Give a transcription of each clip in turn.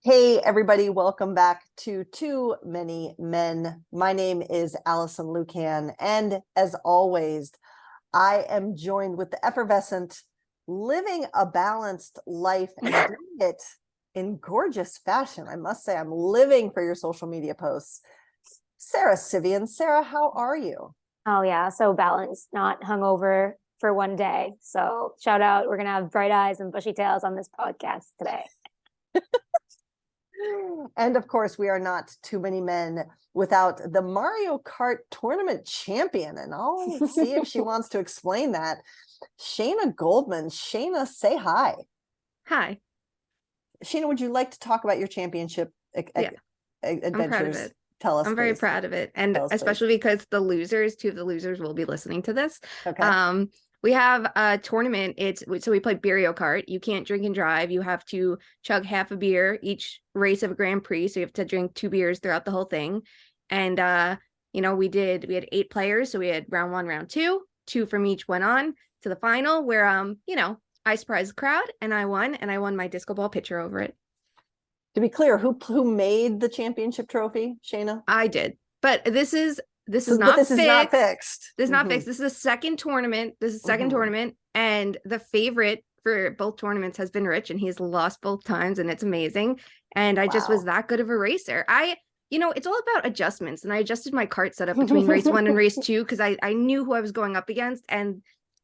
Hey, everybody, welcome back to Too Many Men. My name is Alison Lucan, and as always, I am joined with the effervescent, living a balanced life and doing it in gorgeous fashion. I must say, I'm living for your social media posts. Sara Sivian. Sara, how are you? Oh yeah, so balanced, not hungover for one day. So shout out, we're gonna have bright eyes and bushy tails on this podcast today. And of course, we are not too many men without the Mario Kart tournament champion. And I'll see if she wants to explain that. Shayna Goldman. Shayna, say hi. Hi. Shayna, would you like to talk about your championship adventures? I'm proud of it. Tell us. I'm very proud of it. And especially because two of the losers will be listening to this. Okay. We have a tournament. So we play Mario Kart. You can't drink and drive. You have to chug half a beer each race of a Grand Prix. So you have to drink 2 beers throughout the whole thing. And, we had 8 players. So we had round 1, round 2, 2 from each went on to the final where, I surprised the crowd and I won my disco ball pitcher over it. To be clear, who made the championship trophy, Shayna? I did. But this is not fixed. This is not fixed. This is not fixed. This is the second tournament. Tournament. And the favorite for both tournaments has been Rich, and he's lost both times, and it's amazing. And I just was that good of a racer. It's all about adjustments. And I adjusted my cart setup between race 1 and race 2 because I knew who I was going up against. And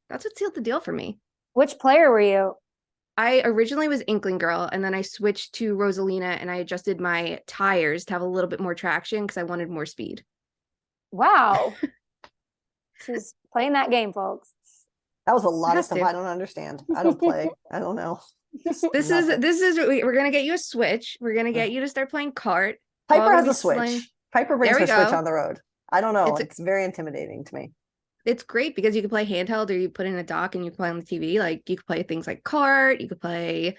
that's what sealed the deal for me. Which player were you? I originally was Inkling Girl, and then I switched to Rosalina, and I adjusted my tires to have a little bit more traction because I wanted more speed. Wow. She's playing that game, folks. That was a lot of stuff I don't understand. I don't play. I don't know. This is we're gonna get you a Switch. We're gonna get you to start playing kart. Piper has a Switch. Piper brings her Switch on the road. I don't know. It's very intimidating to me. It's great because you can play handheld, or you put in a dock and you can play on the TV. Like you can play things like kart. You could play.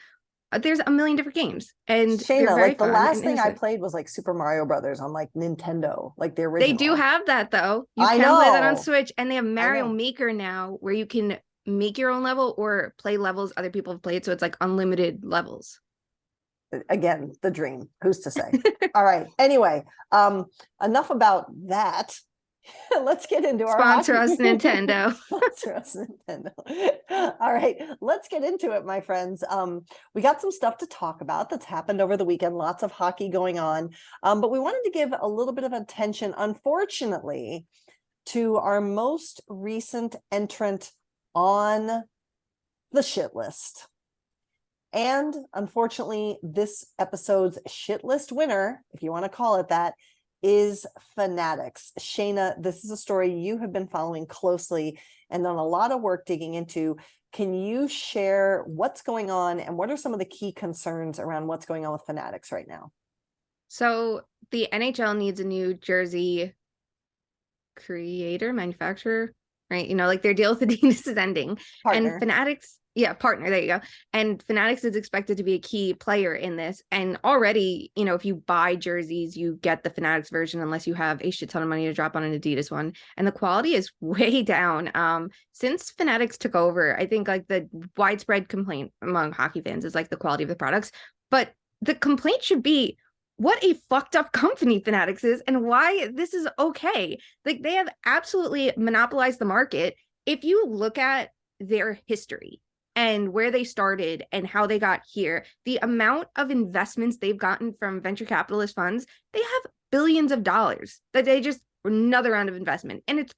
There's a million different games, and Shayna, like the last thing I played was like Super Mario Brothers on like Nintendo, like the original. They do have that though. You can play that on Switch, and they have Mario Maker now, where you can make your own level or play levels other people have played. So it's like unlimited levels. Again, the dream. Who's to say? All right. Anyway, enough about that. Let's get into our sponsor us Nintendo. Sponsor us Nintendo. All right, let's get into it, my friends. We got some stuff to talk about that's happened over the weekend. Lots of hockey going on, but we wanted to give a little bit of attention, unfortunately, to our most recent entrant on the shit list. And unfortunately, this episode's shit list winner, if you want to call it that, is Fanatics. Shayna, this is a story you have been following closely and done a lot of work digging into. Can you share what's going on and what are some of the key concerns around what's going on with Fanatics right now? So the NHL needs a new jersey manufacturer, right? Like their deal with Adidas is ending. Partner. And Fanatics, partner, there you go. And Fanatics is expected to be a key player in this. And already, if you buy jerseys, you get the Fanatics version unless you have a shit ton of money to drop on an Adidas one. And the quality is way down. Since Fanatics took over, I think like the widespread complaint among hockey fans is like the quality of the products. But the complaint should be what a fucked up company Fanatics is and why this is okay. Like they have absolutely monopolized the market. If you look at their history and where they started and how they got here, the amount of investments they've gotten from venture capitalist funds, they have billions of dollars that they just another round of investment. And it's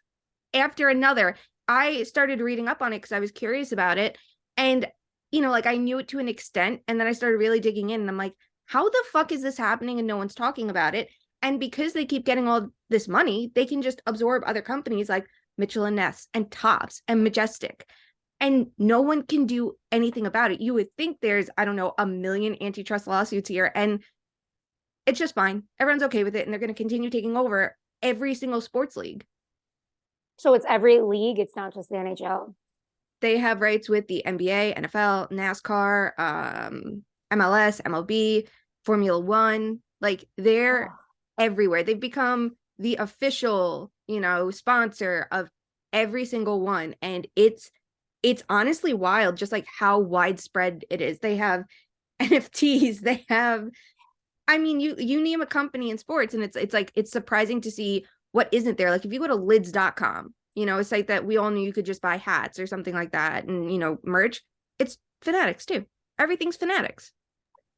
after another. I started reading up on it because I was curious about it. And, I knew it to an extent. And then I started really digging in and I'm like, how the fuck is this happening and no one's talking about it? And because they keep getting all this money, they can just absorb other companies like Mitchell & Ness and Topps and Majestic. And no one can do anything about it. You would think there's, I don't know, a million antitrust lawsuits here. And it's just fine. Everyone's okay with it. And they're going to continue taking over every single sports league. So it's every league. It's not just the NHL. They have rights with the NBA, NFL, NASCAR, MLS, MLB, Formula One. Like they're everywhere. They've become the official, sponsor of every single one. And it's honestly wild, just like how widespread it is. They have NFTs, they have I mean, you name a company in sports, and it's like, it's surprising to see what isn't there. Like if you go to lids.com, a site that we all knew you could just buy hats or something like that, and merch, it's Fanatics too. Everything's Fanatics.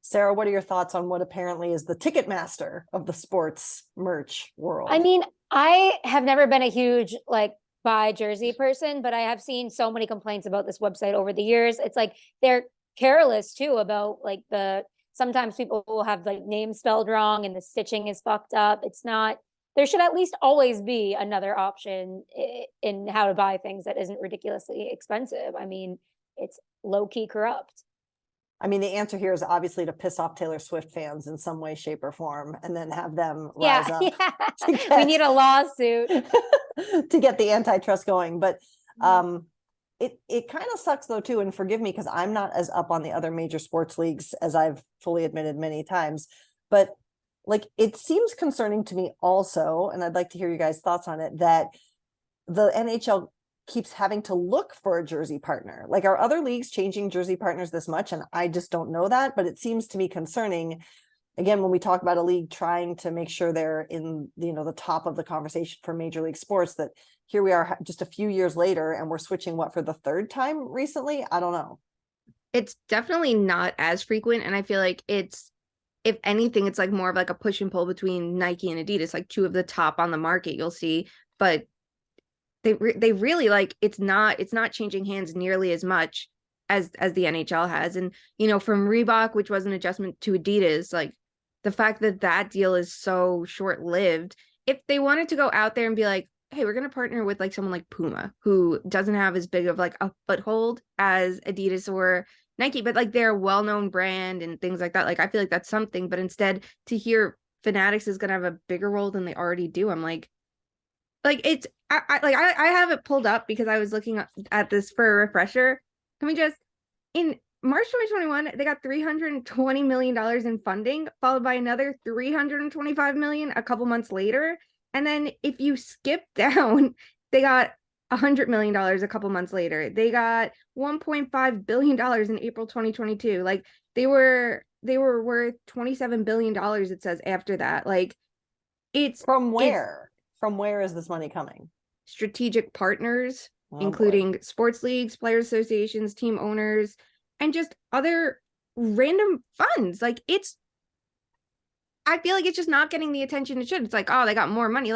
Sara, what are your thoughts on what apparently is the ticket master of the sports merch world? I mean, I have never been a huge buy jersey person, but I have seen so many complaints about this website over the years. It's like they're careless too about sometimes people will have names spelled wrong and the stitching is fucked up. It's not, there should at least always be another option in how to buy things that isn't ridiculously expensive. I mean, it's low-key corrupt. I mean, the answer here is obviously to piss off Taylor Swift fans in some way, shape, or form, and then have them rise up. Yeah. We need a lawsuit to get the antitrust going. But it kind of sucks though too, and forgive me because I'm not as up on the other major sports leagues as I've fully admitted many times. But it seems concerning to me also, and I'd like to hear you guys' thoughts on it, that the NHL keeps having to look for a jersey partner. Are other leagues changing jersey partners this much? And I just don't know that, but it seems to me concerning. Again, when we talk about a league trying to make sure they're in, the top of the conversation for Major League Sports, that here we are just a few years later and we're switching for the third time recently? I don't know. It's definitely not as frequent. And I feel like if anything, it's more of a push and pull between Nike and Adidas, two of the top on the market you'll see, but they really it's not changing hands nearly as much as the NHL has. And from Reebok, which was an adjustment to Adidas, the fact that deal is so short-lived, if they wanted to go out there and be like, hey, we're going to partner with someone like Puma, who doesn't have as big of a foothold as Adidas or Nike, but they're a well-known brand and things like that, I feel like that's something. But instead, to hear Fanatics is going to have a bigger role than they already do, I'm it's I have it pulled up because I was looking at this for a refresher. Can we just, in March 2021, they got $320 million in funding, followed by another $325 million a couple months later. And then if you skip down, they got $100 million a couple months later. They got $1.5 billion in April 2022. They were worth $27 billion, it says after that. It's from where? From where is this money coming? Strategic partners, including sports leagues, players associations, team owners, and just other random funds. I feel like it's just not getting the attention it should. It's oh, they got more money.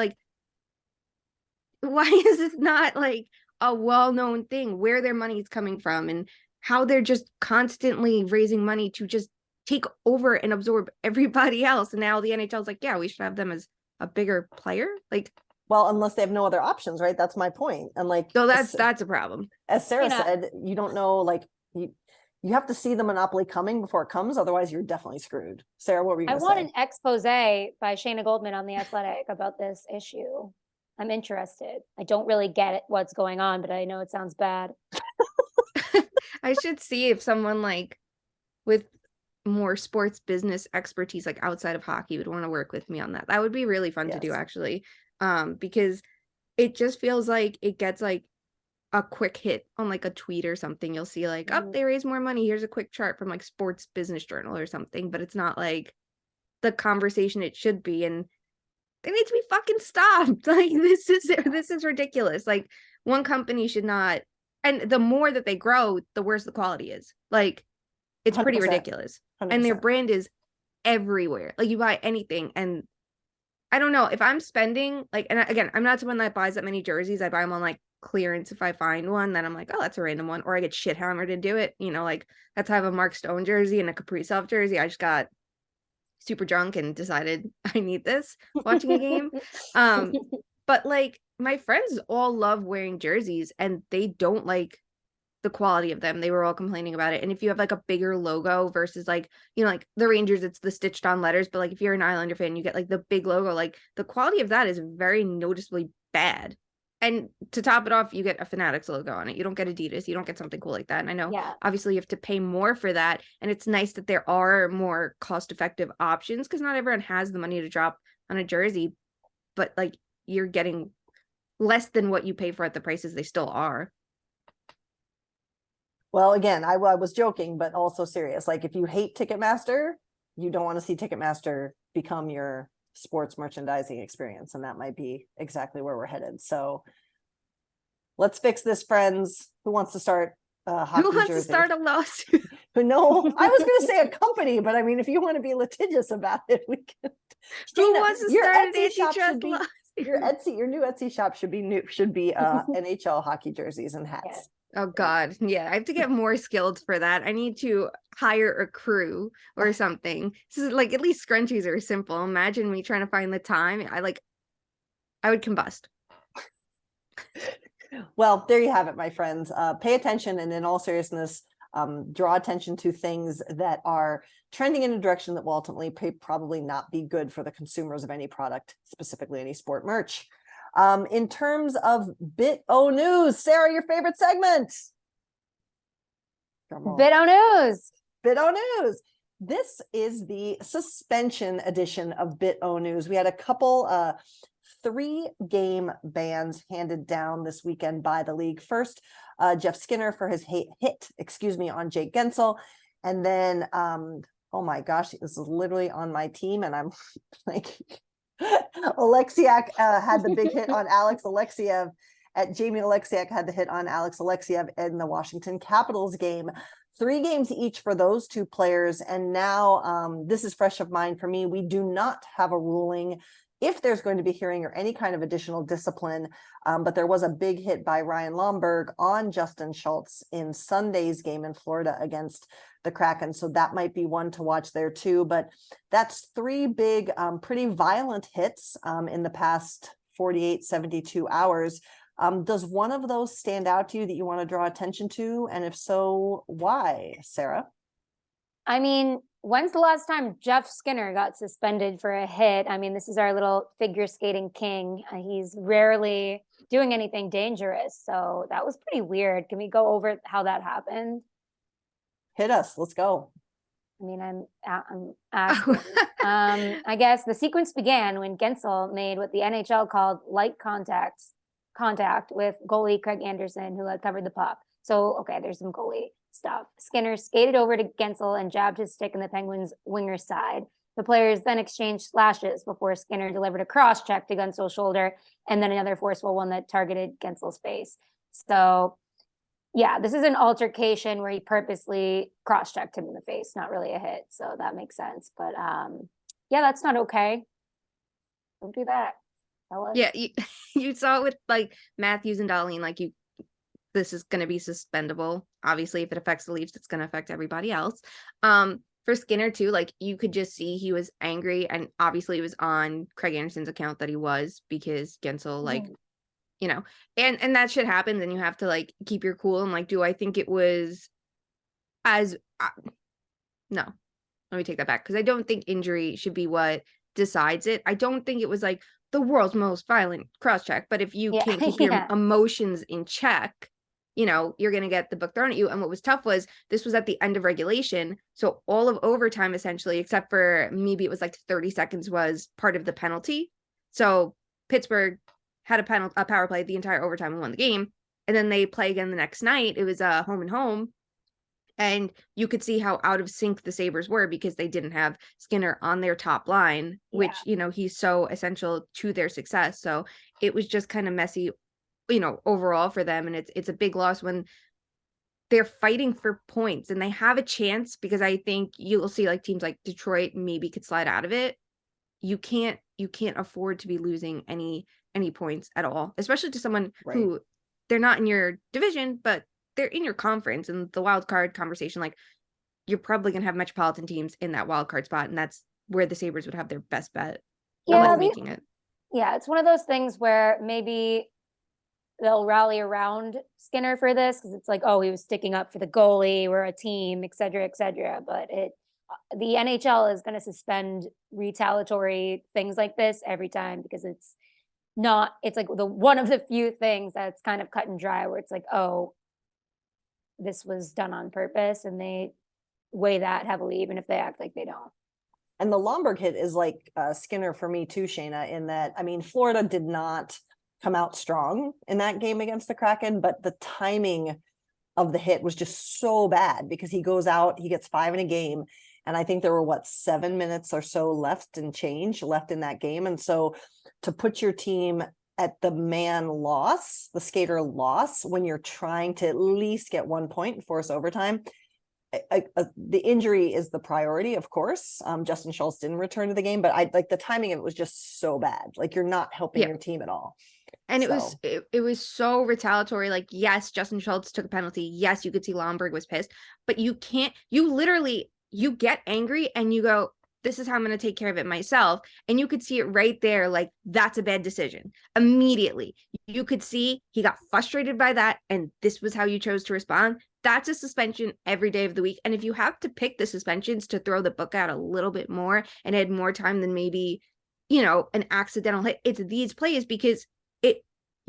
Why is this not a well-known thing where their money is coming from and how they're just constantly raising money to just take over and absorb everybody else? And now the NHL's yeah, we should have them as a bigger player. Well, unless they have no other options, right? That's my point. And so that's a problem. As Sara said, you don't know, you have to see the monopoly coming before it comes. Otherwise, you're definitely screwed. Sara, what were you going to say? I want an expose by Shayna Goldman on The Athletic about this issue. I'm interested. I don't really get it, what's going on, but I know it sounds bad. I should see if someone with more sports business expertise outside of hockey would want to work with me on that. That would be really fun to do, actually, because it just feels like it gets a quick hit on a tweet or something. You'll see oh, they raise more money, here's a quick chart from Sports Business Journal or something, but it's not the conversation it should be, and they need to be fucking stopped. This is ridiculous. One company should not, and the more that they grow, the worse the quality is. It's pretty 100%. Ridiculous. 100%. And their brand is everywhere. You buy anything, and I don't know if I'm spending and again, I'm not someone that buys that many jerseys. I buy them on clearance if I find one. Then I'm oh, that's a random one, or I get shit hammered to do it. That's how I have a Mark Stone jersey and a Kaprizov jersey. I just got super drunk and decided I need this watching a game. But my friends all love wearing jerseys, and they don't like the quality of them. They were all complaining about it. And if you have a bigger logo versus the Rangers, it's the stitched on letters, but if you're an Islander fan, you get the big logo, the quality of that is very noticeably bad. And to top it off, you get a Fanatics logo on it. You don't get Adidas. You don't get something cool like that. And I know obviously you have to pay more for that. And it's nice that there are more cost-effective options, because not everyone has the money to drop on a jersey, but you're getting less than what you pay for at the prices they still are. Well, again, I was joking, but also serious. If you hate Ticketmaster, you don't want to see Ticketmaster become your sports merchandising experience. And that might be exactly where we're headed. So let's fix this, friends. Who wants to start hockey Who wants jersey? to start a lawsuit? No, I was going to say a company, but I mean, if you want to be litigious about it, we can. Who Shayna, wants to your start an Etsy shop antitrust should be lawsuit? your new Etsy shop should be NHL hockey jerseys and hats. Oh God. Yeah. I have to get more skilled for that. I need to hire a crew or something. This is like, at least scrunchies are simple. Imagine me trying to find the time. I would combust. Well, there you have it, my friends. Pay attention, and in all seriousness, draw attention to things that are trending in a direction that will ultimately probably not be good for the consumers of any product, specifically any sport merch. In terms of Bit-O News, Sara, your favorite segment. Bit-O News. Bit-O News. This is the suspension edition of Bit-O News. We had a couple 3-game bans handed down this weekend by the league. First, Jeff Skinner for his hit, on Jake Gensel. And then, oh my gosh, this is literally on my team, and I'm like, Alexiak had the big hit on Alex Alexiev. Jamie Alexiak had the hit on Alex Alexiev in the Washington Capitals game. 3 games each for those 2 players. And now this is fresh of mind for me. We do not have a ruling if there's going to be hearing or any kind of additional discipline. But there was a big hit by Ryan Lomberg on Justin Schultz in Sunday's game in Florida against the Kraken. So that might be one to watch there too. But that's 3 big, pretty violent hits in the past 48, 72 hours. Does one of those stand out to you that you want to draw attention to? And if so, why, Sara? I mean, when's the last time Jeff Skinner got suspended for a hit? I mean, this is our little figure skating king. He's rarely doing anything dangerous. So that was pretty weird. Can we go over how that happened? Hit us. Let's go. I mean, I'm asking. I guess the sequence began when Gensel made what the NHL called light contact with goalie Craig Anderson, who had covered the puck. So, okay, there's some goalie stuff. Skinner skated over to Gensel and jabbed his stick in the Penguins' winger side. The players then exchanged slashes before Skinner delivered a cross check to Gensel's shoulder, and then another forceful one that targeted Gensel's face. So, yeah, this is an altercation where he purposely cross checked him in the face, not really a hit. So that makes sense. But yeah, that's not okay. Don't do that. Yeah, you saw it with like Matthews and Dahlin, like this is going to be suspendable. Obviously, if it affects the Leafs, it's going to affect everybody else. For Skinner too, like you could just see he was angry, and obviously it was on Craig Anderson's account that he was, because Gensel, like, you know, and that shit happens, and you have to like keep your cool. And like, do I think it was no, let me take that back, because I don't think injury should be what decides it. I don't think it was like the world's most violent cross check, but if you can't keep your emotions in check, you know, you're going to get the book thrown at you. And what was tough was this was at the end of regulation. So all of overtime, essentially, except for maybe it was like 30 seconds, was part of the penalty. So Pittsburgh had a power play the entire overtime and won the game. And then they play again the next night. It was a home and home. And you could see how out of sync the Sabres were, because they didn't have Skinner on their top line, which, you know, he's so essential to their success. So it was just kind of messy, you know, overall for them. And it's a big loss when they're fighting for points and they have a chance, because I think you'll see like teams like Detroit maybe could slide out of it. You can't afford to be losing any points at all, especially to someone who they're not in your division, but they're in your conference. And the wild card conversation, like, you're probably going to have metropolitan teams in that wild card spot. And that's where the Sabres would have their best bet on making it. Yeah, it's one of those things where maybe they'll rally around Skinner for this, because it's like, oh, he was sticking up for the goalie, we're a team, et cetera, et cetera. But the NHL is going to suspend retaliatory things like this every time, because it's like the one of the few things that's kind of cut and dry, where it's like, oh, this was done on purpose, and they weigh that heavily, even if they act like they don't. And the Lomberg hit is like Skinner for me too, Shayna, in that, I mean, Florida did not come out strong in that game against the Kraken, but the timing of the hit was just so bad, because he goes out, he gets 5 in a game, And I think there were 7 minutes or so left in that game. And so to put your team at the man loss, the skater loss, when you're trying to at least get 1 point and force overtime, the injury is the priority, of course. Justin Schultz didn't return to the game, but I like the timing of it was just so bad. Like you're not helping your team at all. And it was so retaliatory. Like, yes, Justin Schultz took a penalty. Yes, you could see Lomberg was pissed, but you get angry and you go, this is how I'm going to take care of it myself. And you could see it right there. Like, that's a bad decision. Immediately, you could see he got frustrated by that. And this was how you chose to respond. That's a suspension every day of the week. And if you have to pick the suspensions to throw the book out a little bit more and had more time than maybe, an accidental hit, it's these plays because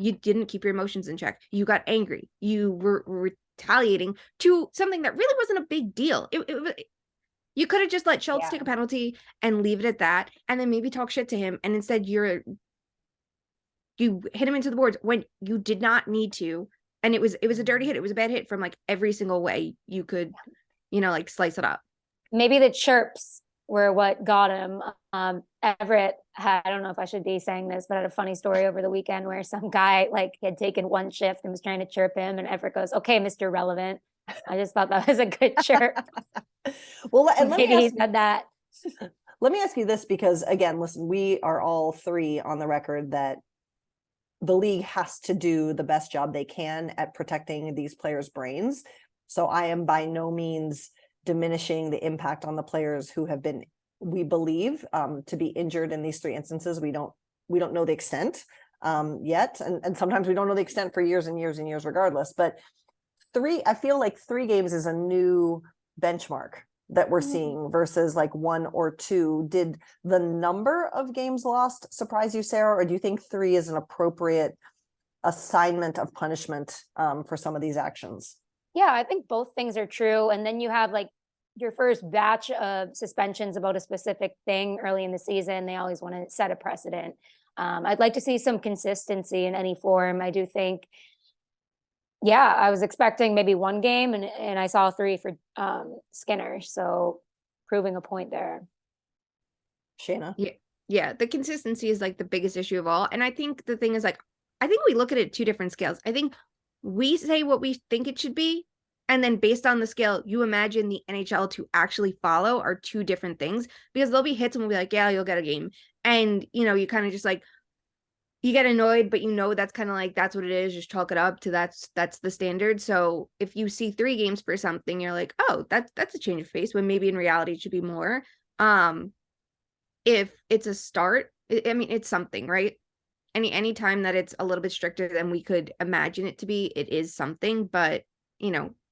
you didn't keep your emotions in check. You got angry. You were retaliating to something that really wasn't a big deal. You could have just let Schultz take a penalty and leave it at that, and then maybe talk shit to him. And instead, you hit him into the boards when you did not need to. And it was a dirty hit. It was a bad hit from like every single way you could, like slice it up. Maybe the chirps were what got him. Everett had, I don't know if I should be saying this, but I had a funny story over the weekend where some guy like had taken one shift and was trying to chirp him, and Everett goes, "Okay, Mr. Relevant." I just thought that was a good chirp. Well, and maybe he said that. Let me ask you this, because again, listen, we are all three on the record that the league has to do the best job they can at protecting these players' brains. So I am by no means diminishing the impact on the players who have been, we believe, to be injured in these three instances. We don't know the extent yet. And sometimes we don't know the extent for years and years and years regardless. But I feel like 3 games is a new benchmark that we're seeing versus like 1 or 2. Did the number of games lost surprise you, Sara? Or do you think 3 is an appropriate assignment of punishment for some of these actions? Yeah, I think both things are true. And then you have like your first batch of suspensions about a specific thing early in the season. They always want to set a precedent. I'd like to see some consistency in any form. I do think, I was expecting maybe 1 game and I saw 3 for Skinner. So proving a point there. Shayna? Yeah. The consistency is like the biggest issue of all. And I think the thing is like, I think we look at it 2 different scales. I think we say what we think it should be. And then based on the scale, you imagine the NHL to actually follow are 2 different things, because there'll be hits and we'll be like, yeah, you'll get a game. And, you kind of just like, you get annoyed, but that's kind of like, that's what it is. Just chalk it up to that's the standard. So if you see 3 games for something, you're like, oh, that's a change of pace, when maybe in reality it should be more. If it's a start, I mean, it's something, right? Any time that it's a little bit stricter than we could imagine it to be, it is something. But,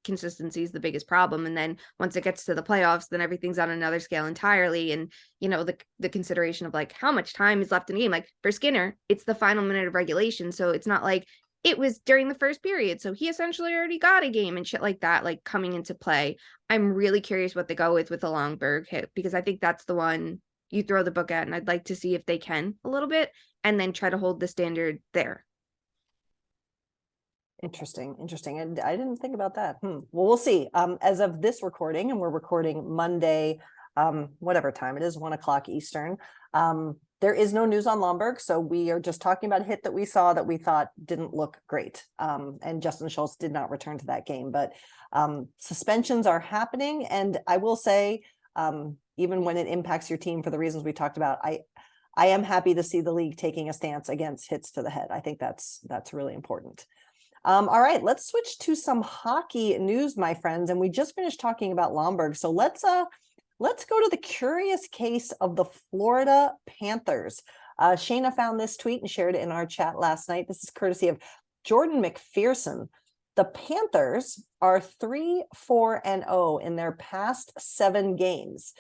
consistency is the biggest problem. And then once it gets to the playoffs, then everything's on another scale entirely. And, the consideration of like how much time is left in the game. Like for Skinner, it's the final minute of regulation. So it's not like it was during the first period. So he essentially already got a game and shit like that, like coming into play. I'm really curious what they go with the Lomberg hit, because I think that's the one you throw the book at. And I'd like to see if they can a little bit and then try to hold the standard there. Interesting. And I didn't think about that. Well, we'll see. As of this recording, and we're recording Monday, whatever time it is, 1:00 Eastern. There is no news on Lomberg. So we are just talking about a hit that we saw that we thought didn't look great. And Justin Schultz did not return to that game, but suspensions are happening. And I will say, even when it impacts your team for the reasons we talked about, I am happy to see the league taking a stance against hits to the head. I think that's really important. All right, let's switch to some hockey news, my friends. And we just finished talking about Lomberg. So let's go to the curious case of the Florida Panthers. Shayna found this tweet and shared it in our chat last night. This is courtesy of Jordan McPherson. The Panthers are 3-4-0 in their past 7 games.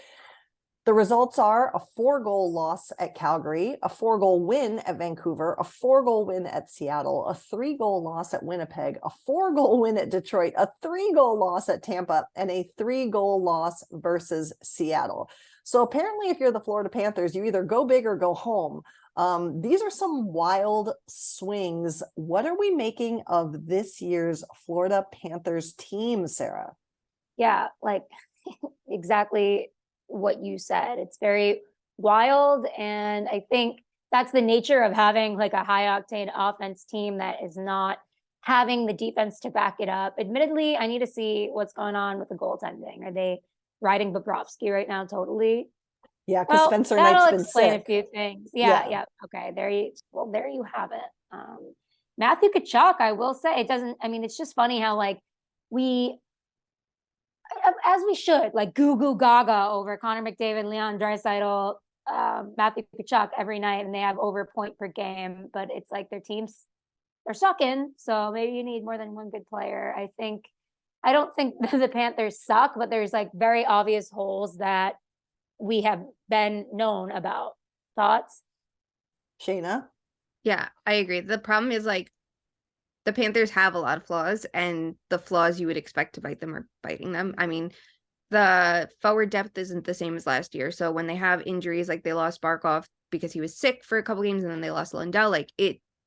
The results are a 4-goal loss at Calgary, a 4-goal win at Vancouver, a 4-goal win at Seattle, a 3-goal loss at Winnipeg, a 4-goal win at Detroit, a 3-goal loss at Tampa, and a 3-goal loss versus Seattle. So apparently, if you're the Florida Panthers, you either go big or go home. These are some wild swings. What are we making of this year's Florida Panthers team, Sara? Yeah, like exactly what you said. It's very wild. And I think that's the nature of having like a high octane offense team that is not having the defense to back it up. Admittedly, I need to see what's going on with the goaltending. Are they riding Bobrovsky right now? Totally. Yeah, because Well, Spencer that'll Knight's been explain sick. a few things. Yeah. Okay, there you have it. Matthew Tkachuk, I will say, it doesn't. I mean, it's just funny how like we, as we should, like goo goo gaga over Connor McDavid, Leon Draisaitl, Matthew Tkachuk every night, and they have over a point per game. But it's like their teams are sucking. So maybe you need more than one good player. I don't think the Panthers suck, but there's like very obvious holes that we have been known about. Thoughts? Shayna? Yeah, I agree. The problem is like the Panthers have a lot of flaws, and the flaws you would expect to bite them are biting them. I mean, the forward depth isn't the same as last year. So when they have injuries, like they lost Barkov because he was sick for a couple games, and then they lost Lundell, like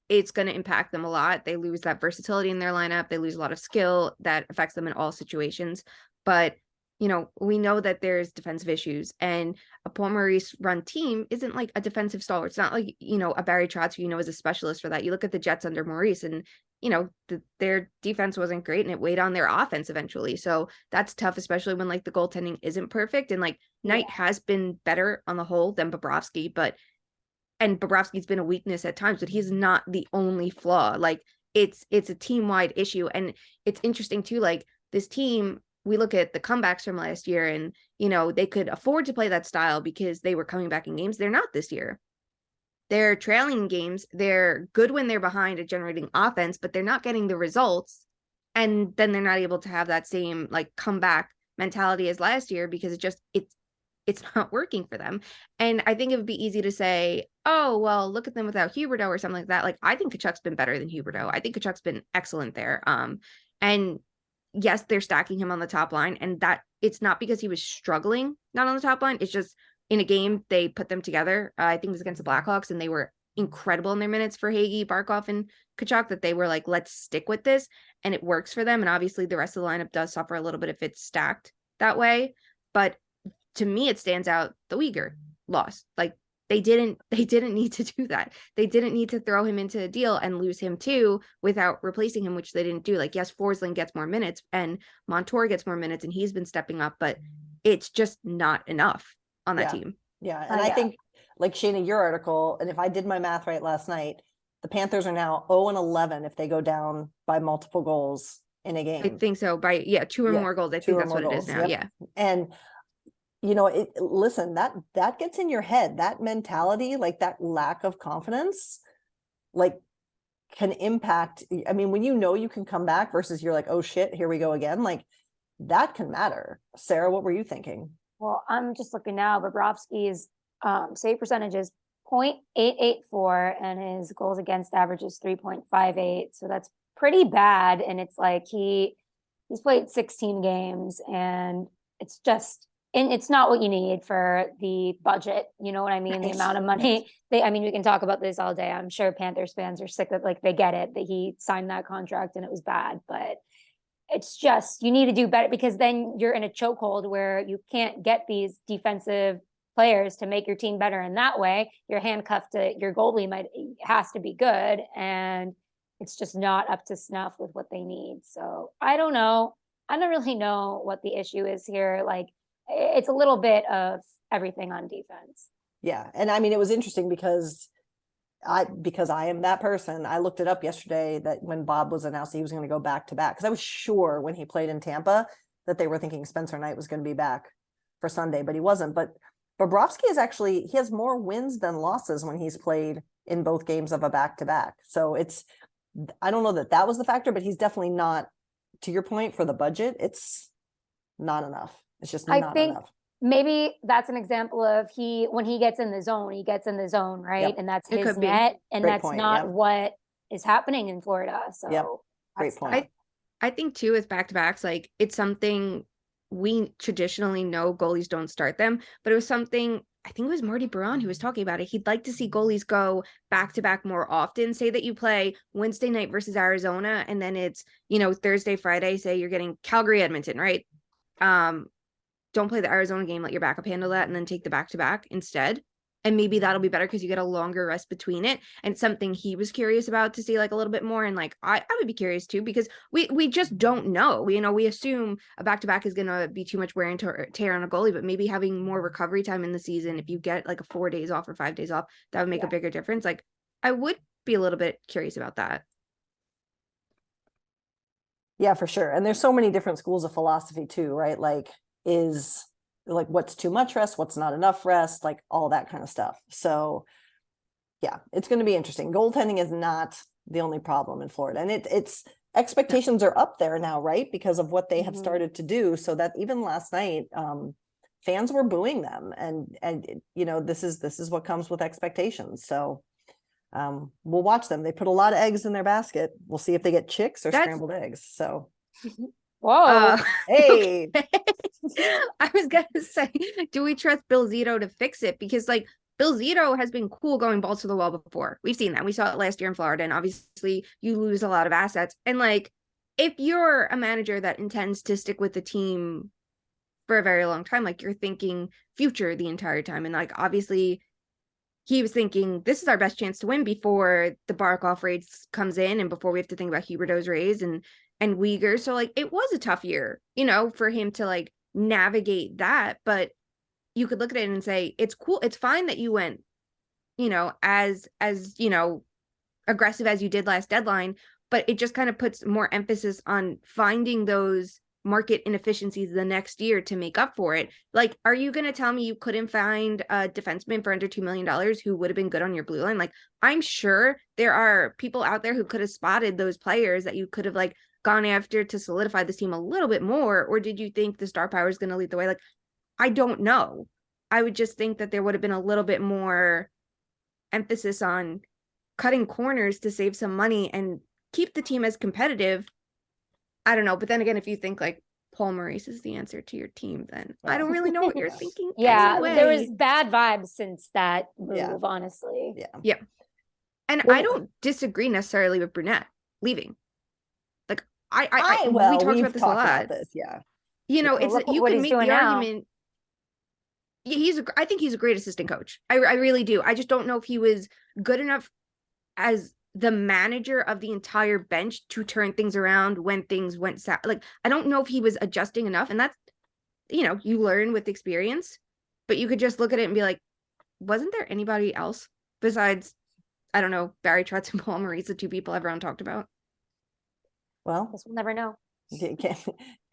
it's going to impact them a lot. They lose that versatility in their lineup. They lose a lot of skill that affects them in all situations. But we know that there's defensive issues, and a Paul Maurice run team isn't like a defensive stalwart. It's not like, a Barry Trotz, who is a specialist for that. You look at the Jets under Maurice, and, their defense wasn't great, and it weighed on their offense eventually. So that's tough, especially when like the goaltending isn't perfect. And like Knight has been better on the whole than Bobrovsky, and Bobrovsky's been a weakness at times, but he's not the only flaw. Like it's a team-wide issue. And it's interesting too, like this team, we look at the comebacks from last year, and they could afford to play that style because they were coming back in games. They're not this year. They're trailing games. They're good when they're behind at generating offense, but they're not getting the results. And then they're not able to have that same like comeback mentality as last year, because it's not working for them. And I think it would be easy to say, oh, well, look at them without Huberdeau or something like that. Like, I think Kachuk's been better than Huberdeau. I think Kachuk's been excellent there. And yes, they're stacking him on the top line, and that it's not because he was struggling not on the top line. It's just in a game they put them together. I think it was against the Blackhawks, and they were incredible in their minutes for Hagee, Barkov, and Tkachuk, that they were like, let's stick with this, and it works for them. And obviously the rest of the lineup does suffer a little bit if it's stacked that way. But to me, it stands out the Uyghur loss. Like they didn't need to do that. They didn't need to throw him into a deal and lose him too without replacing him, which they didn't do. Like, yes, Forsling gets more minutes and Montour gets more minutes, and he's been stepping up, but it's just not enough on that team. Yeah. And I think, like Shayna, your article, and if I did my math right last night, the Panthers are now 0-11 if they go down by multiple goals in a game. I think so. By two or more goals. I think that's what it is now. Yep. Yeah. And listen, that gets in your head, that mentality, like that lack of confidence, like can impact. I mean, when you can come back versus you're like, oh shit, here we go again. Like that can matter. Sara, what were you thinking? Well, I'm just looking now. Bobrovsky's save percentage is .884, and his goals against average is 3.58. So that's pretty bad. And it's like he's played 16 games, and it's just. And it's not what you need for the budget. You know what I mean? The amount of money we can talk about this all day. I'm sure Panthers fans are sick of, like, they get it that he signed that contract and it was bad, but it's just, you need to do better, because then you're in a chokehold where you can't get these defensive players to make your team better. And that way you're handcuffed to your goalie has to be good. And it's just not up to snuff with what they need. So I don't know. I don't really know what the issue is here. Like, it's a little bit of everything on defense. Yeah. And I mean, it was interesting because I am that person. I looked it up yesterday that when Bob was announced he was going to go back to back, because I was sure when he played in Tampa that they were thinking Spencer Knight was going to be back for Sunday, but he wasn't. But Bobrovsky he has more wins than losses when he's played in both games of a back-to-back. So I don't know that was the factor, but he's definitely not, to your point, for the budget, it's not enough. It's just not enough. Maybe that's an example of when he gets in the zone, right? Yep. And that's his net. And great that's point. Not what is happening in Florida. So great point. I think too, with back-to-backs, like it's something we traditionally know goalies don't start them, but it was something, I think it was Marty Baron who was talking about it. He'd like to see goalies go back-to-back more often. Say that you play Wednesday night versus Arizona, and then it's, Thursday, Friday, say you're getting Calgary, Edmonton, right? don't play the Arizona game, let your backup handle that, and then take the back-to-back instead. And maybe that'll be better because you get a longer rest between it. And something he was curious about to see like a little bit more. And like, I would be curious too, because we just don't know. We assume a back-to-back is going to be too much wear and tear on a goalie, but maybe having more recovery time in the season, if you get like a 4 days off or 5 days off, that would make a bigger difference. Like, I would be a little bit curious about that. Yeah, for sure. And there's so many different schools of philosophy too, right? Like, what's too much rest, what's not enough rest, like all that kind of stuff. So yeah, it's going to be interesting. Goaltending is not the only problem in Florida, and it's expectations are up there now, right? Because of what they have started to do. So that even last night, fans were booing them, and this is what comes with expectations. So we'll watch them. They put a lot of eggs in their basket. We'll see if they get chicks or scrambled eggs. So Whoa. Hey. I was gonna say, do we trust Bill Zito to fix it? Because like Bill Zito has been cool going balls to the wall before. We've seen that. We saw it last year in Florida, and obviously you lose a lot of assets. And like, if you're a manager that intends to stick with the team for a very long time, like you're thinking future the entire time. And like, obviously he was thinking this is our best chance to win before the Barkov race comes in and before we have to think about Huberdeau's raise and Uyghur. So like, it was a tough year, for him to like navigate that. But you could look at it and say, it's cool. It's fine that you went, as aggressive as you did last deadline, but it just kind of puts more emphasis on finding those market inefficiencies the next year to make up for it. Like, are you going to tell me you couldn't find a defenseman for under $2 million who would have been good on your blue line? Like, I'm sure there are people out there who could have spotted those players that you could have like gone after to solidify this team a little bit more. Or did you think the star power is going to lead the way? Like, I don't know. I would just think that there would have been a little bit more emphasis on cutting corners to save some money and keep the team as competitive. I don't know. But then again, if you think like Paul Maurice is the answer to your team, then I don't really know what you're thinking. Yeah, anyway. there was bad vibes since that move, honestly. Yeah. And I don't disagree necessarily with Brunette leaving. Like we talked about this a lot. You can make the argument. I think he's a great assistant coach. I really do. I just don't know if he was good enough as the manager of the entire bench to turn things around when things went south. Like, I don't know if he was adjusting enough, and that's, you learn with experience, but you could just look at it and be like, wasn't there anybody else besides, I don't know, Barry Trotz and Paul Maurice, the two people everyone talked about? Well, we'll never know.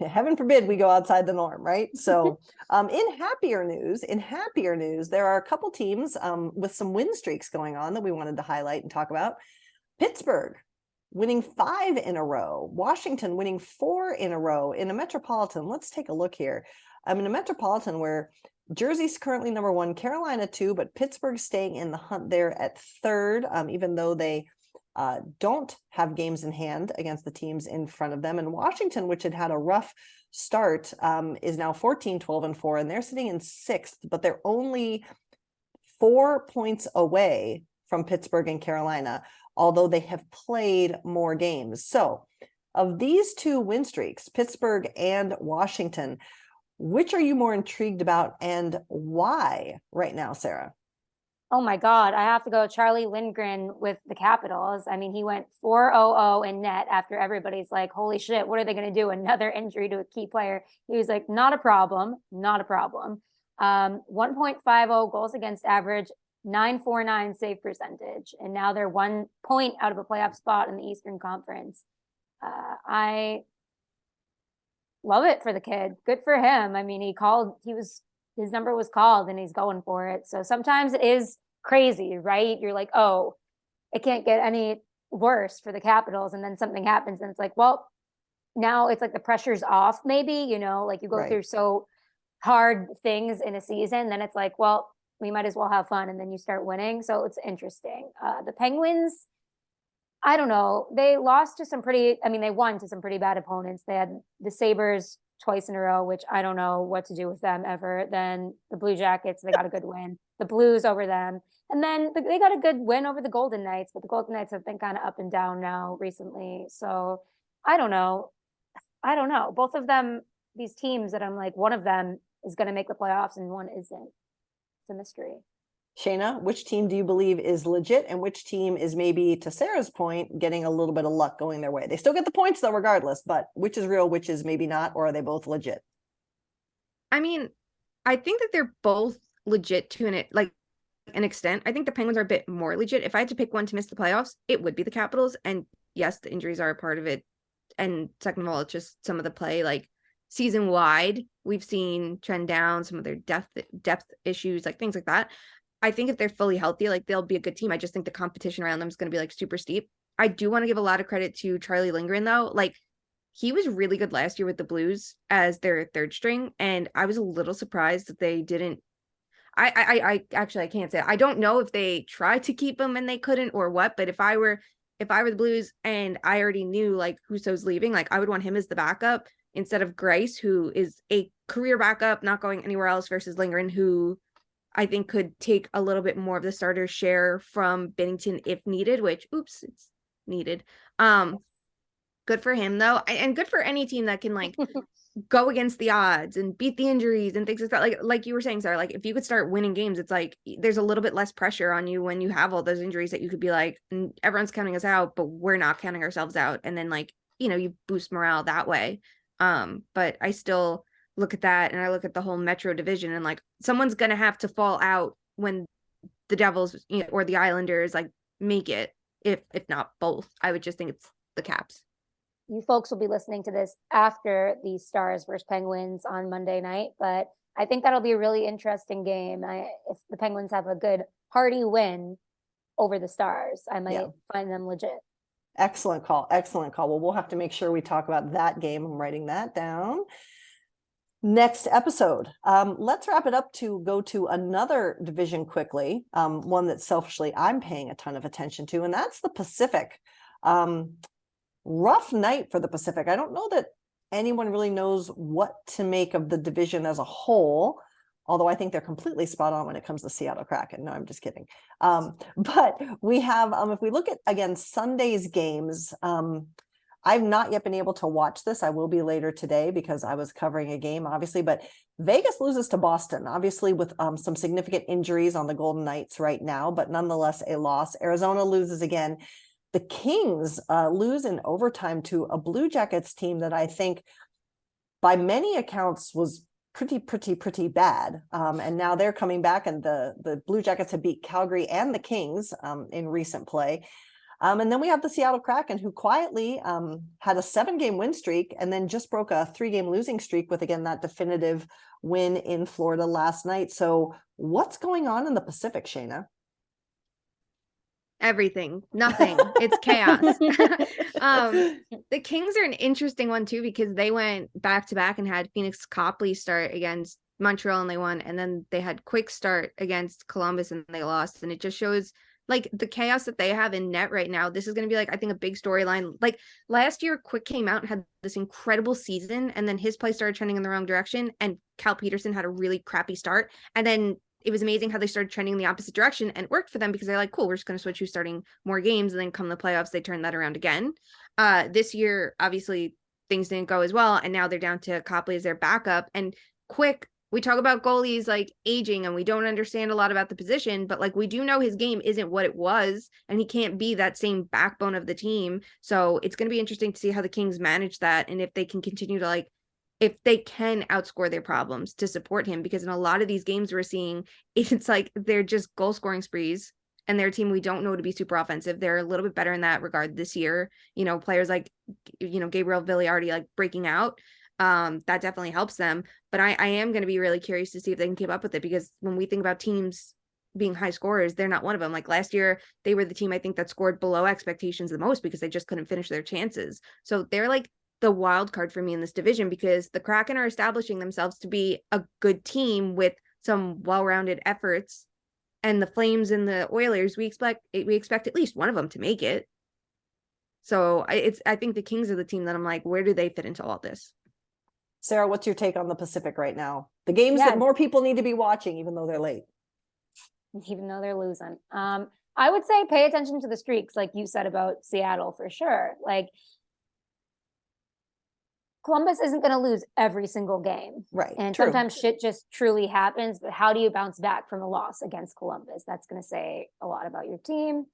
Heaven forbid we go outside the norm, right? So in happier news, there are a couple teams with some win streaks going on that we wanted to highlight and talk about. Pittsburgh winning 5 in a row, Washington winning 4 in a row in a Metropolitan. Let's take a look here. In a Metropolitan where Jersey's currently number 1, Carolina 2, but Pittsburgh staying in the hunt there at 3rd, even though they don't have games in hand against the teams in front of them. And Washington, which had a rough start, is now 14-12-4, and they're sitting in 6th, but they're only 4 points away from Pittsburgh and Carolina, although they have played more games. So of these 2 win streaks, Pittsburgh and Washington, which are you more intrigued about and why right now, Sara? Oh my God, I have to go Charlie Lindgren with the Capitals. I mean, he went 4-0-0 in net after everybody's like, holy shit, what are they going to do? Another injury to a key player. He was like, not a problem. 1.50 goals against average, .949 save percentage. And now they're 1 point out of a playoff spot in the Eastern Conference. I love it for the kid. Good for him. I mean, his number was called and he's going for it. So sometimes it is crazy, right? You're like, oh, it can't get any worse for the Capitals. And then something happens and it's like, well, now it's like the pressure's off maybe, like you go through so hard things in a season. Then it's like, well, we might as well have fun. And then you start winning. So it's interesting. The Penguins, I don't know. They lost to they won to some pretty bad opponents. They had the Sabres twice in a row, which I don't know what to do with them ever. Then the Blue Jackets, they got a good win. The Blues over them. And then they got a good win over the Golden Knights, but the Golden Knights have been kind of up and down now recently. So I don't know. Both of them, these teams that I'm like, one of them is going to make the playoffs and one isn't. It's a mystery. Shayna, which team do you believe is legit and which team is, maybe to Sarah's point, getting a little bit of luck going their way? They still get the points though, regardless, but which is real, which is maybe not, or are they both legit? I mean, I think that they're both legit to an extent. I think the Penguins are a bit more legit. If I had to pick one to miss the playoffs, it would be the Capitals. And yes, the injuries are a part of it. And second of all, it's just some of the play, like season wide, we've seen trend down, some of their depth issues, like things like that. I think if they're fully healthy, like they'll be a good team. I just think the competition around them is going to be like super steep. I do want to give a lot of credit to Charlie Lindgren though. Like he was really good last year with the Blues as their third string. And I was a little surprised that they didn't. I actually, I can't say. I don't know if they tried to keep him and they couldn't or what, but if I were the Blues and I already knew like Husso's leaving, like I would want him as the backup instead of Grice, who is a career backup, not going anywhere else, versus Lindgren, who I think could take a little bit more of the starter share from Binnington if needed, which, oops, it's needed. Good for him though. And good for any team that can like go against the odds and beat the injuries and things like that. Like you were saying, Sarah, like if you could start winning games, it's like there's a little bit less pressure on you when you have all those injuries that you could be like, everyone's counting us out, but we're not counting ourselves out. And then like, you boost morale that way. But I still look at that and I look at the whole Metro division and like someone's going to have to fall out when the Devils or the Islanders like make it, if not both. I would just think it's the Caps. You folks will be listening to this after the Stars versus Penguins on Monday night, but I think that'll be a really interesting game. If the Penguins have a good hearty win over the Stars, I might find them legit. Excellent call. Excellent call. Well, we'll have to make sure we talk about that game. I'm writing that down. Next episode. Let's wrap it up to go to another division quickly. One that selfishly I'm paying a ton of attention to, and that's the Pacific. Rough night for the Pacific. I don't know that anyone really knows what to make of the division as a whole, although I think they're completely spot on when it comes to Seattle Kraken. No, I'm just kidding. But we have, if we look at, again, Sunday's games, I've not yet been able to watch this. I will be later today because I was covering a game, obviously, but Vegas loses to Boston, obviously with some significant injuries on the Golden Knights right now, but nonetheless a loss. Arizona loses again. The Kings lose in overtime to a Blue Jackets team that I think by many accounts was pretty bad. And now they're coming back, and the Blue Jackets have beat Calgary and the Kings in recent play. And then we have the Seattle Kraken, who quietly had a 7-game win streak and then just broke a 3-game losing streak with, again, that definitive win in Florida last night. So what's going on in the Pacific, Shayna? Everything, nothing. It's chaos. The Kings are an interesting one too, because they went back to back and had Phoenix Copley start against Montreal and they won, and then they had Quick start against Columbus and they lost. And it just shows like the chaos that they have in net right now. This is going to be like, I think, a big storyline. Like last year, Quick came out and had this incredible season, and then his play started trending in the wrong direction, and Cal Peterson had a really crappy start, and then it was amazing how they started trending in the opposite direction, and it worked for them because they're like, cool, we're just going to switch who's starting more games. And then come the playoffs, they turned that around again. This year, obviously, things didn't go as well. And now they're down to Copley as their backup. And Quick, we talk about goalies like aging and we don't understand a lot about the position, but like we do know his game isn't what it was, and he can't be that same backbone of the team. So it's going to be interesting to see how the Kings manage that, and if they can continue to if they can outscore their problems to support him, because in a lot of these games we're seeing, it's like they're just goal scoring sprees, and their team we don't know to be super offensive. They're a little bit better in that regard this year. Players like, Gabriel Villiardi like breaking out. That definitely helps them. But I am going to be really curious to see if they can keep up with it, because when we think about teams being high scorers, they're not one of them. Like last year, they were the team I think that scored below expectations the most because they just couldn't finish their chances. So they're like the wild card for me in this division, because the Kraken are establishing themselves to be a good team with some well-rounded efforts, and the Flames and the Oilers, we expect at least one of them to make it. So I think the Kings are the team that I'm like, where do they fit into all this? Sarah, what's your take on the Pacific right now? The games that more people need to be watching, even though they're late. Even though they're losing. I would say pay attention to the streaks, like you said about Seattle, for sure. Like Columbus isn't going to lose every single game. Right. And True. sometimes shit just truly happens, but how do you bounce back from a loss against Columbus? That's going to say a lot about your team.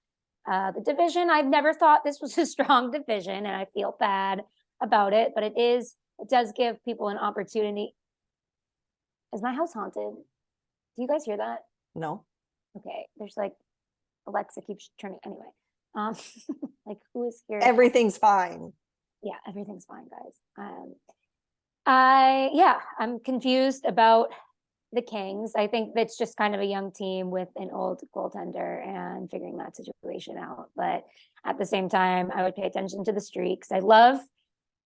The division, I've never thought this was a strong division, and I feel bad about it, but it does give people an opportunity. Is my house haunted? Do you guys hear that? No. Okay. There's like, Alexa keeps turning, anyway. Like, who is here? Everything's fine. Yeah, everything's fine, guys. I'm confused about the Kings. I think that's just kind of a young team with an old goaltender and figuring that situation out. But at the same time, I would pay attention to the streaks. I love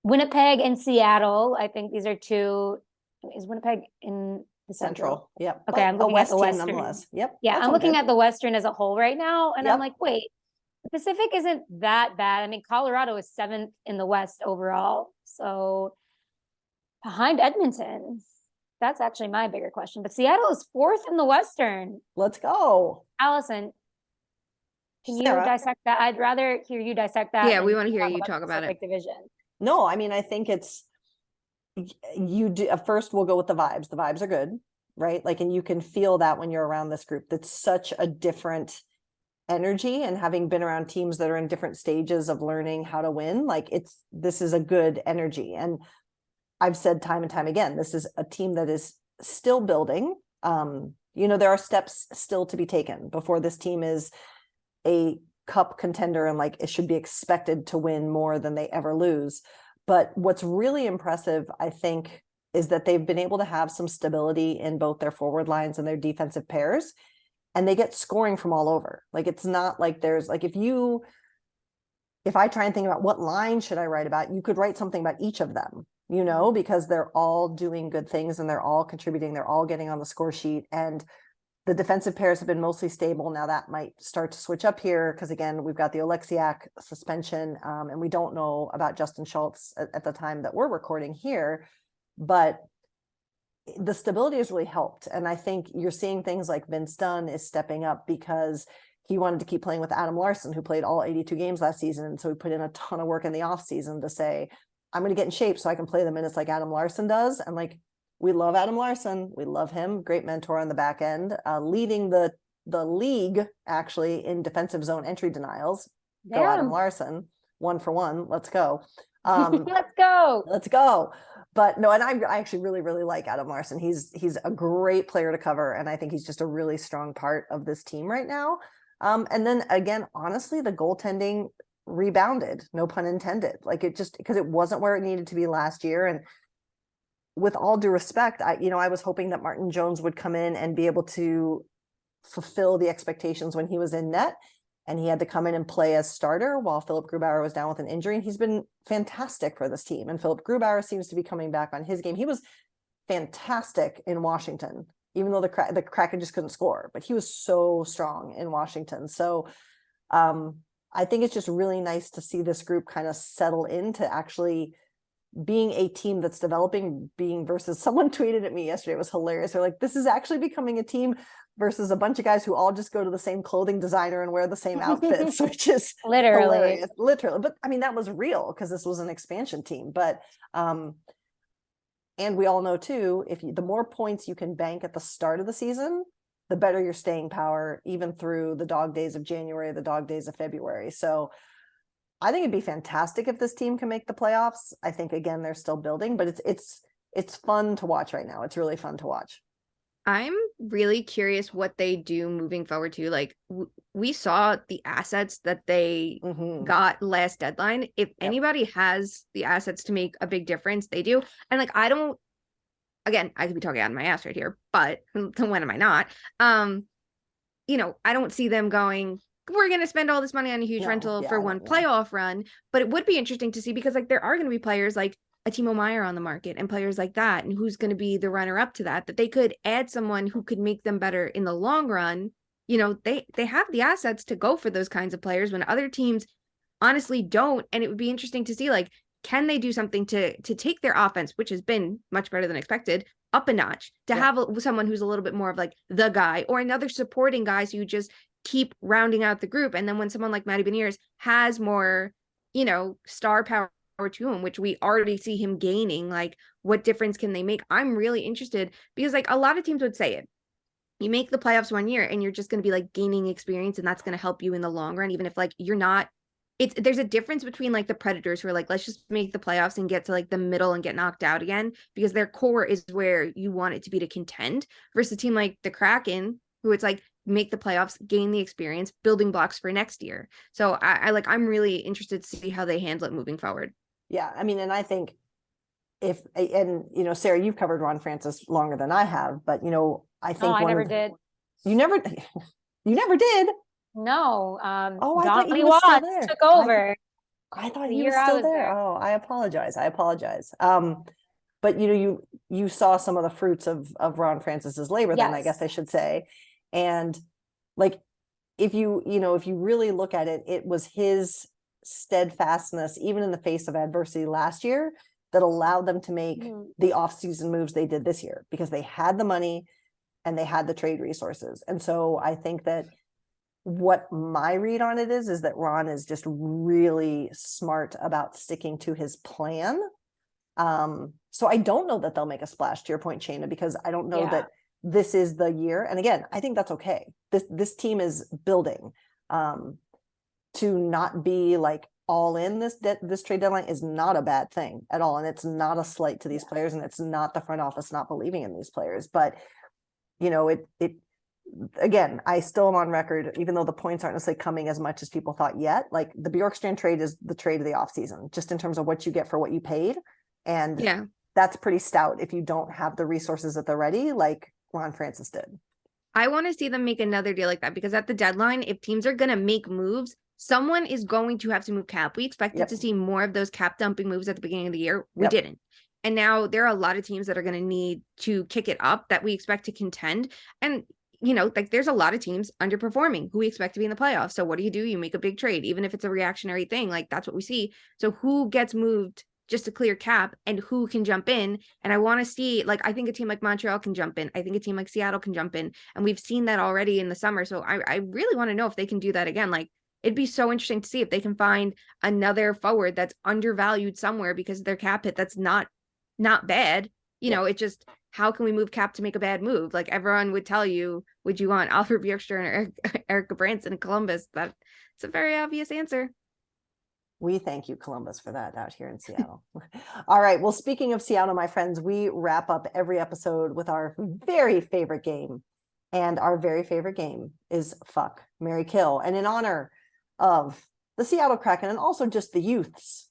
Winnipeg and Seattle. I think these are two. Is Winnipeg in the Central? Yep. Okay, I'm looking at the Western. Nonetheless. Yep. Yeah, I'm looking at the Western as a whole right now, and Yep. I'm like, wait, the Pacific isn't that bad. I mean, Colorado is 7th in the West overall, so behind Edmonton. That's actually my bigger question. But Seattle is 4th in the Western. Let's go. Allison, can Sara. you dissect that? I'd rather hear you dissect that. Yeah, we than want to hear you talk the about it. Pacific Division. No, I mean, I think it's, you do, first we'll go with the vibes. The vibes are good, right? Like, and you can feel that when you're around this group. That's such a different energy, and having been around teams that are in different stages of learning how to win, like this is a good energy. And I've said time and time again, this is a team that is still building. There are steps still to be taken before this team is a cup contender, and like it should be expected to win more than they ever lose. But what's really impressive, I think, is that they've been able to have some stability in both their forward lines and their defensive pairs, and they get scoring from all over. Like, it's not like there's like, if I try and think about what line should I write about, you could write something about each of them, because they're all doing good things and they're all contributing. They're all getting on the score sheet, and the defensive pairs have been mostly stable. Now that might start to switch up here, because again, we've got the Oleksiak suspension, and we don't know about Justin Schultz at the time that we're recording here, but the stability has really helped. And I think you're seeing things like Vince Dunn is stepping up because he wanted to keep playing with Adam Larson, who played all 82 games last season. And so he put in a ton of work in the off season to say, I'm going to get in shape so I can play the minutes like Adam Larson does. And like, we love Adam Larson. We love him. Great mentor on the back end, leading the league actually in defensive zone entry denials. Go Adam Larson, 1 for 1. Let's go. Let's go. Let's go. But no, and I actually really, really like Adam Larson. He's a great player to cover. And I think he's just a really strong part of this team right now. And then again, honestly, the goaltending rebounded, no pun intended. Like, it just, because it wasn't where it needed to be last year. And with all due respect, I was hoping that Martin Jones would come in and be able to fulfill the expectations when he was in net, and he had to come in and play as starter while Philip Grubauer was down with an injury. And he's been fantastic for this team. And Philip Grubauer seems to be coming back on his game. He was fantastic in Washington, even though the Kraken just couldn't score, but he was so strong in Washington. So I think it's just really nice to see this group kind of settle into actually being a team that's developing, versus someone tweeted at me yesterday. It was hilarious. They're like, this is actually becoming a team versus a bunch of guys who all just go to the same clothing designer and wear the same outfits, which is literally. But I mean, that was real because this was an expansion team. But and we all know too, the more points you can bank at the start of the season, the better your staying power, even through the dog days of January, the dog days of February. So I think it'd be fantastic if this team can make the playoffs. I think, again, they're still building, but it's fun to watch right now. It's really fun to watch. I'm really curious what they do moving forward too. Like, we saw the assets that they got last deadline. If anybody has the assets to make a big difference, they do. And like, I could be talking out of my ass right here, but when am I not? I don't see them going, we're going to spend all this money on a huge rental for one playoff run. But it would be interesting to see, because like, there are going to be players like a Timo Meier on the market and players like that, and who's going to be the runner up to that they could add someone who could make them better in the long run. They have the assets to go for those kinds of players when other teams honestly don't. And it would be interesting to see, like, can they do something to take their offense, which has been much better than expected, up a notch, to have someone who's a little bit more of like the guy, or another supporting guys who just keep rounding out the group. And then when someone like Matty Beniers has more, star power to him, which we already see him gaining. Like, what difference can they make? I'm really interested because like a lot of teams would say it. You make the playoffs one year and you're just going to be like gaining experience, and that's going to help you in the long run, even if like you're not. There's a difference between like the Predators who are like, let's just make the playoffs and get to like the middle and get knocked out again, because their core is where you want it to be to contend, versus a team like the Kraken, who it's like make the playoffs, gain the experience, building blocks for next year. So I'm really interested to see how they handle it moving forward. Yeah. I mean, and I think Sara, you've covered Ron Francis longer than I have, but I think I never did. You never did. No. I thought Donnie you were still Watts there. took over. I thought The he was year I still was there. there. Oh, I apologize. But you saw some of the fruits of Ron Francis's labor, then I guess I should say. And like, if you really look at it, it was his steadfastness, even in the face of adversity last year, that allowed them to make the off-season moves they did this year, because they had the money and they had the trade resources. And so I think that what my read on it is that Ron is just really smart about sticking to his plan. So I don't know that they'll make a splash, to your point, Shayna, because I don't know that this is the year. And again, I think that's okay. This team is building. To not be like all in this trade deadline is not a bad thing at all. And it's not a slight to these players, and it's not the front office not believing in these players. But again, I still am on record, even though the points aren't necessarily coming as much as people thought yet. Like, the Bjorkstrand trade is the trade of the offseason, just in terms of what you get for what you paid. And that's pretty stout if you don't have the resources at the ready, like Ron Francis did. I want to see them make another deal like that, because at the deadline, if teams are going to make moves, someone is going to have to move cap. We expected to see more of those cap dumping moves at the beginning of the year. We didn't. And now there are a lot of teams that are going to need to kick it up that we expect to contend. And like, there's a lot of teams underperforming who we expect to be in the playoffs. So what do? You make a big trade, even if it's a reactionary thing. Like, that's what we see. So who gets moved just to clear cap, and who can jump in? And I want to see, like, I think a team like Montreal can jump in. I think a team like Seattle can jump in. And we've seen that already in the summer. So I really want to know if they can do that again. Like, it'd be so interesting to see if they can find another forward that's undervalued somewhere because of their cap hit. That's not bad. It just, how can we move cap to make a bad move? Like, everyone would tell you, would you want Alfred Bjorkstrand or Erica Branson in Columbus? That's a very obvious answer. We thank you, Columbus, for that out here in Seattle. All right. Well, speaking of Seattle, my friends, we wrap up every episode with our very favorite game. And our very favorite game is Fuck, Marry, Kill. And in honor of the Seattle Kraken, and also just the youths,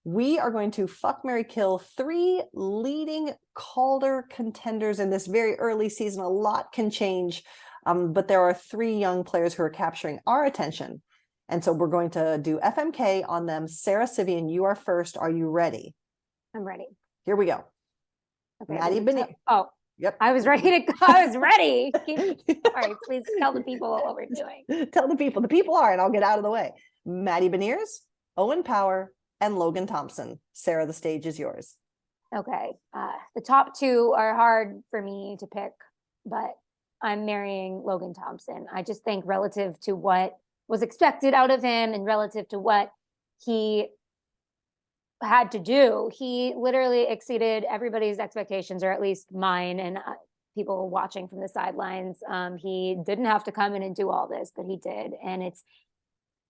we are going to fuck, marry, kill 3 leading Calder contenders in this very early season. A lot can change, but there are 3 young players who are capturing our attention. And so we're going to do FMK on them. Sara, Sivian, you are first. Are you ready? I'm ready. Here we go. Okay, Maddie Beniers. Yep. I was ready to go. I was ready. All right, please tell the people what we're doing. Tell the people. The people are, and I'll get out of the way. Maddie Beniers, Owen Power, and Logan Thompson. Sara, the stage is yours. Okay. The top 2 are hard for me to pick, but I'm marrying Logan Thompson. I just think, relative to what was expected out of him and relative to what he had to do, he literally exceeded everybody's expectations, or at least mine and people watching from the sidelines. He didn't have to come in and do all this, but he did. And it's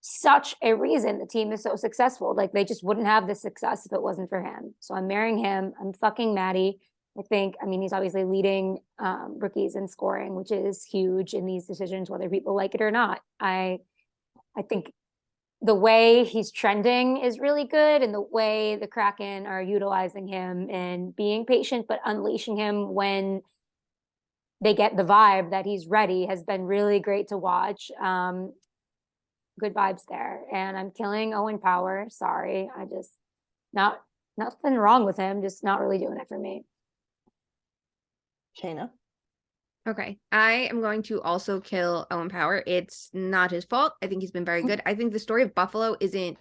such a reason the team is so successful. Like, they just wouldn't have this success if it wasn't for him. So I'm marrying him. I'm fucking Maddie. He's obviously leading rookies in scoring, which is huge in these decisions, whether people like it or not. I think the way he's trending is really good, and the way the Kraken are utilizing him and being patient, but unleashing him when they get the vibe that he's ready has been really great to watch. Good vibes there. And I'm killing Owen Power. Sorry. Nothing wrong with him, just not really doing it for me. Shayna. Okay. I am going to also kill Owen Power. It's not his fault. I think he's been very good. I think the story of Buffalo isn't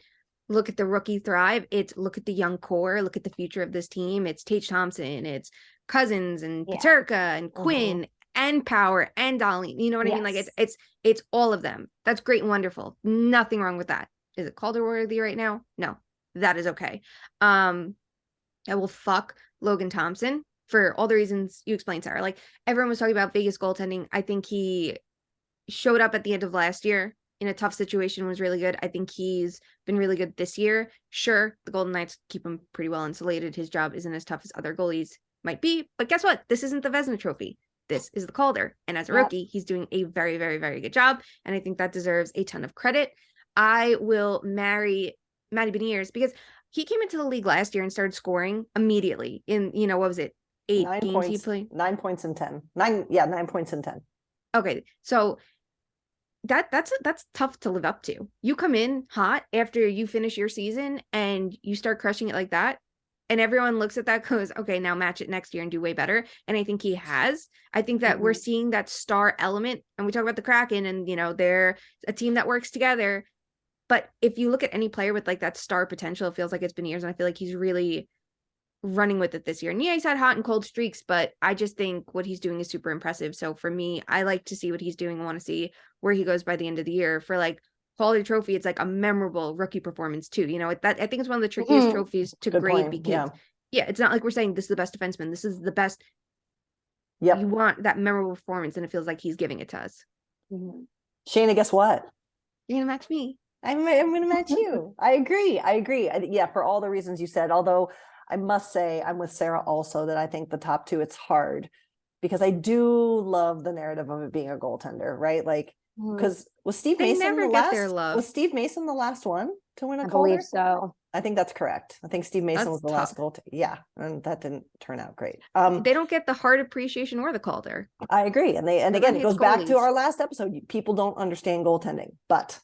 look at the rookie thrive. It's look at the young core, look at the future of this team. It's Tage Thompson, it's Cousins and Peterka and Quinn and Power and Darlene. You know what I mean? Like, it's all of them. That's great and wonderful. Nothing wrong with that. Is it Calder worthy right now? No. that is okay. I will fuck Logan Thompson for all the reasons you explained, Sarah. Like, everyone was talking about Vegas goaltending. I think he showed up at the end of last year in a tough situation, was really good. I think he's been really good this year. Sure, the Golden Knights keep him pretty well insulated. His job isn't as tough as other goalies might be, but guess what? This isn't the Vezina Trophy. This is the Calder. And as a rookie, he's doing a very, very, very good job. And I think that deserves a ton of credit. I will marry Matty Beniers because he came into the league last year and started scoring immediately in, what was it? 8 games he played? 9 points in 10. 9 points in 10. Okay. So that's tough to live up to. You come in hot after you finish your season and you start crushing it like that. And everyone looks at that, goes, okay, now match it next year and do way better. And I think he has. I think that we're seeing that star element. And we talk about the Kraken and, they're a team that works together. But if you look at any player with like that star potential, it feels like it's Beniers. And I feel like he's really running with it this year. And yeah, he's had hot and cold streaks, but I just think what he's doing is super impressive. So for me, I like to see what he's doing. I want to see where he goes by the end of the year. For like Calder Trophy, it's like a memorable rookie performance too. That I think it's one of the trickiest trophies to grade because it's not like we're saying this is the best defenseman. This is the best. Yep. You want that memorable performance, and it feels like he's giving it to us. Shayna, guess what? You're gonna match me. I'm gonna match you. I agree. For all the reasons you said, although I must say I'm with Sara also that I think the top two, it's hard because I do love the narrative of it being a goaltender, right? Like, because was Steve Mason was Steve Mason the last one to win a Calder? I believe so. I think that's correct. I think Steve Mason was the last goal. And that didn't turn out great. They don't get the Hart appreciation or the Calder. I agree. And again, it goes back to our last episode. People don't understand goaltending, but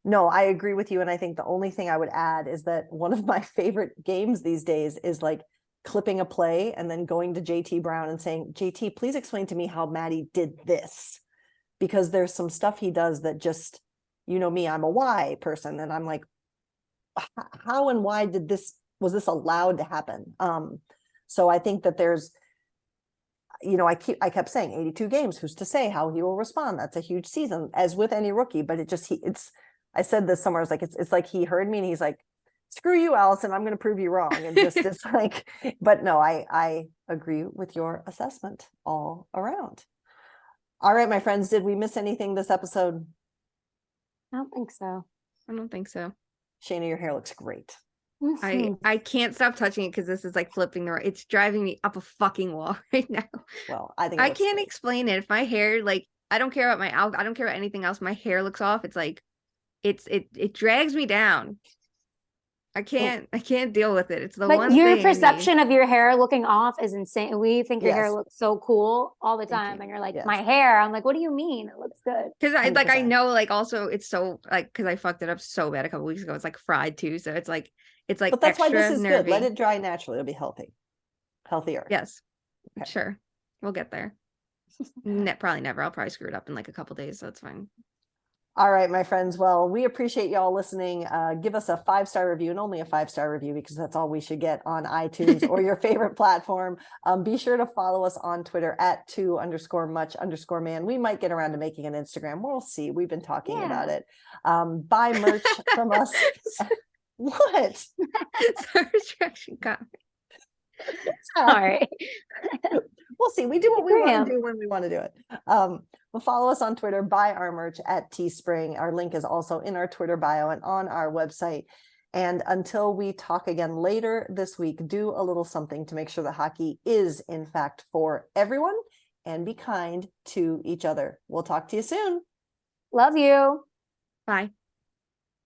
no, I agree with you. And I think the only thing I would add is that one of my favorite games these days is like clipping a play and then going to JT Brown and saying, JT, please explain to me how Matty did this. Because there's some stuff he does that just, me, I'm a why person. And I'm like, how and why was this allowed to happen? So I think that there's, I kept saying 82 games, who's to say how he will respond? That's a huge season, as with any rookie, but I said this somewhere, it's like he heard me and he's like, screw you, Alison, I'm going to prove you wrong. And just, it's like, but no, I agree with your assessment all around. All right, my friends, did we miss anything this episode? I don't think so. Shayna, your hair looks great. I can't stop touching it because this is like flipping it's driving me up a fucking wall right now. Well, I think I can't explain it. If my hair, like, I don't care about I don't care about anything else. My hair looks off. It's like, it drags me down. I can't deal with it. It's the one your thing. Perception of your hair looking off is insane. We think your hair looks so cool all the time. And you're like, my hair. I'm like, what do you mean? It looks good. Because I know, like, also it's so, like, because I fucked it up so bad a couple weeks ago. It's like fried too. So it's like but that's why this is nervy. Good. Let it dry naturally. It'll be healthier. Yes. Okay. Sure. We'll get there. Probably never. I'll probably screw it up in like a couple days. So it's fine. All right, my friends. Well, we appreciate y'all listening. Give us a 5-star review, and only a 5-star review, because that's all we should get on iTunes or your favorite platform. Be sure to follow us on Twitter at @2_much_man. We might get around to making an Instagram. We'll see. We've been talking about it. Buy merch from us. What? Sorry. We'll see. We do what we want to do when we want to do it. Well, follow us on Twitter, buy our merch at Teespring. Our link is also in our Twitter bio and on our website. And until we talk again later this week, do a little something to make sure that hockey is, in fact, for everyone, and be kind to each other. We'll talk to you soon. Love you. Bye.